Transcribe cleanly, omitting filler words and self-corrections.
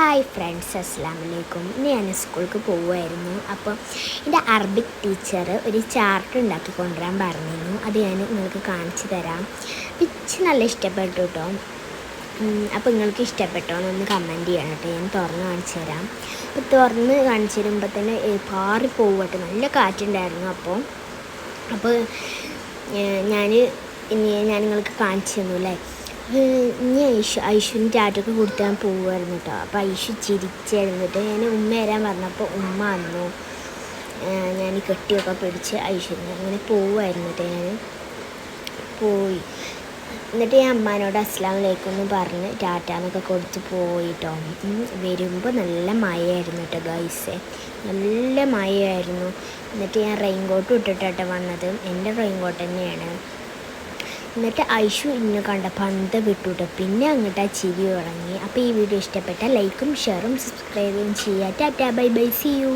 Hi friends, അസ്സലാമു അലൈക്കും. ഞാൻ സ്കൂൾക്ക് പോവുമായിരുന്നു. അപ്പോൾ എൻ്റെ അറബിക് ടീച്ചർ ഒരു ചാർട്ട് ഉണ്ടാക്കി കൊണ്ടുവരാൻ പറഞ്ഞിരുന്നു. അത് ഞാൻ നിങ്ങൾക്ക് കാണിച്ചു തരാം. പിച്ച് നല്ല ഇഷ്ടപ്പെട്ടു കേട്ടോ. അപ്പോൾ നിങ്ങൾക്ക് ഇഷ്ടപ്പെട്ടോ എന്നൊന്ന് കമൻറ്റ് ചെയ്യണം കേട്ടോ. ഞാൻ തുറന്ന് കാണിച്ചു തരാം. അപ്പോൾ തുറന്ന് കാണിച്ചു തരുമ്പോൾ തന്നെ പാറിപ്പോവട്ടെ, നല്ല കാറ്റുണ്ടായിരുന്നു. അപ്പോൾ ഞാൻ നിങ്ങൾക്ക് കാണിച്ചു തന്നു അല്ലേ. ഇനി ഐഷുവിന് ടാറ്റൊക്കെ കൊടുത്ത് ഞാൻ പോവുമായിരുന്നു കേട്ടോ. അപ്പോൾ ഐഷു ചിരിച്ചായിരുന്നിട്ട് ഞാൻ ഉമ്മ വരാൻ പറഞ്ഞപ്പോൾ ഉമ്മ വന്നു. ഞാൻ കെട്ടിയൊക്കെ പിടിച്ച് ഐഷുവിന് അങ്ങനെ പോവുമായിരുന്നു കേട്ടോ. ഞാൻ പോയി എന്നിട്ട് ഞാൻ അമ്മാനോട് അസ്സലാമു അലൈക്കും എന്ന് പറഞ്ഞ് ടാറ്റാന്നൊക്കെ കൊടുത്ത് പോയിട്ടോ. വരുമ്പോൾ നല്ല മഴയായിരുന്നു കേട്ടോ ഗൈസേ, നല്ല മഴയായിരുന്നു. എന്നിട്ട് ഞാൻ റെയിൻകോട്ട് ഇട്ടിട്ടാട്ടോ വന്നത്. എൻ്റെ റെയിൻകോട്ട് തന്നെയാണ്. എന്നിട്ട് ഐഷു ഇന്ന് കണ്ട പന്ത വിട്ടുട്ടോ. പിന്നെ അങ്ങോട്ട് ആ ചിരി തുടങ്ങി. അപ്പോൾ ഈ വീഡിയോ ഇഷ്ടപ്പെട്ടാൽ ലൈക്കും ഷെയറും സബ്സ്ക്രൈബും ചെയ്യുക. Tata, bye bye, see U.